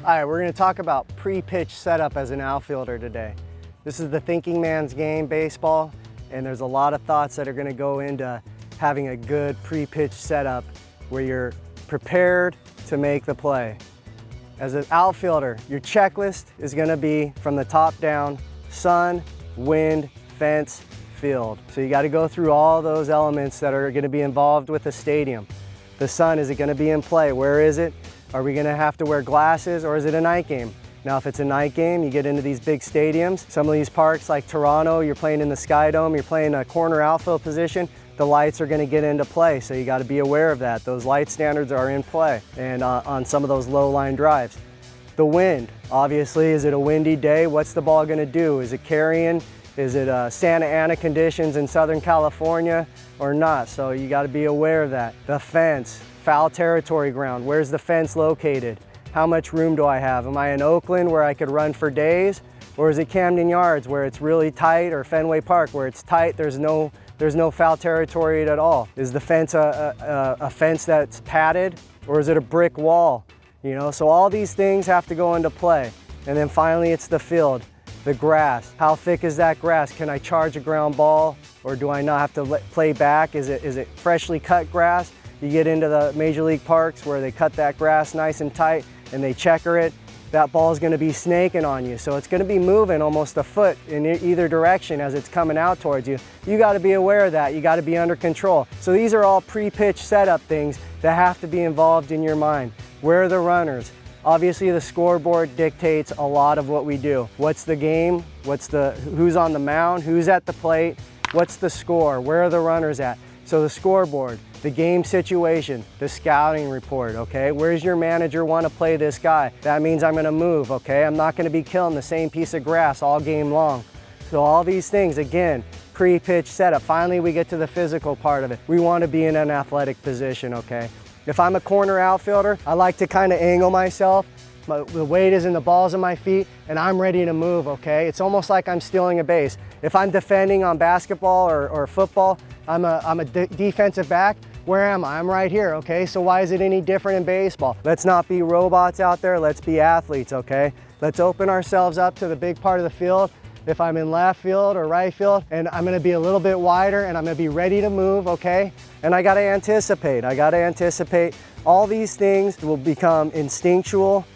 All right, we're going to talk about pre-pitch setup as an outfielder today. This is the thinking man's game, baseball, and there's a lot of thoughts that are going to go into having a good pre-pitch setup where you're prepared to make the play. As an outfielder, your checklist is going to be from the top down: sun, wind, fence, field. So you got to go through all those elements that are going to be involved with the stadium. The sun, is it going to be in play? Where is it? Are we going to have to wear glasses, or is it a night game? Now, if it's a night game, you get into these big stadiums. Some of these parks like Toronto, you're playing in the Sky Dome, you're playing a corner outfield position, the lights are going to get into play, so you got to be aware of that. Those light standards are in play, and on some of those low line drives. The wind, obviously, is it a windy day? What's the ball going to do? Is it carrying? Is it Santa Ana conditions in Southern California or not? So you got to be aware of that. The fence, foul territory ground, where's the fence located? How much room do I have? Am I in Oakland where I could run for days? Or is it Camden Yards where it's really tight, or Fenway Park where it's tight, there's no foul territory at all? Is the fence a fence that's padded, or is it a brick wall? You know, so all these things have to go into play. And then finally it's the field, the grass. How thick is that grass? Can I charge a ground ball, or do I not have to play back? Is it freshly cut grass? You get into the major league parks where they cut that grass nice and tight and they checker it. That ball is going to be snaking on you, so it's going to be moving almost a foot in either direction as it's coming out towards you. You got to be aware of that. You got to be under control. So these are all pre-pitch setup things that have to be involved in your mind. Where are the runners? Obviously the scoreboard dictates a lot of what we do. What's the game? Who's on the mound? Who's at the plate? What's the score? Where are the runners at? So the scoreboard, the game situation, the scouting report, okay? Where's your manager want to play this guy? That means I'm going to move, okay? I'm not going to be killing the same piece of grass all game long. So all these things, again, pre-pitch setup. Finally, we get to the physical part of it. We want to be in an athletic position, okay? If I'm a corner outfielder, I like to kind of angle myself. The weight is in the balls of my feet, and I'm ready to move, okay? It's almost like I'm stealing a base. If I'm defending on basketball or football, I'm a defensive back. Where am I? I'm right here, okay? So why is it any different in baseball? Let's not be robots out there, let's be athletes, okay? Let's open ourselves up to the big part of the field. If I'm in left field or right field, and I'm gonna be a little bit wider, and I'm gonna be ready to move, okay? And I gotta anticipate. All these things will become instinctual,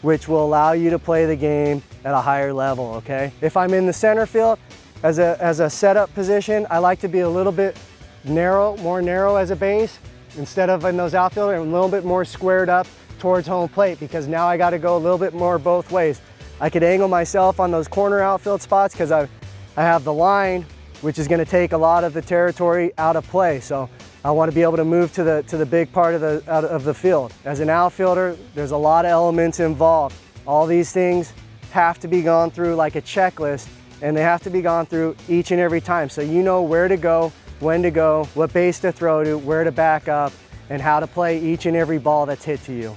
which will allow you to play the game at a higher level, okay? If I'm in the center field, as a setup position, I like to be a little bit more narrow as a base, instead of in those outfielders, a little bit more squared up towards home plate, because now I gotta go a little bit more both ways. I could angle myself on those corner outfield spots because I have the line, which is gonna take a lot of the territory out of play. So I want to be able to move to the big part of the field. As an outfielder, there's a lot of elements involved. All these things have to be gone through like a checklist, and they have to be gone through each and every time. So you know where to go, when to go, what base to throw to, where to back up, and how to play each and every ball that's hit to you.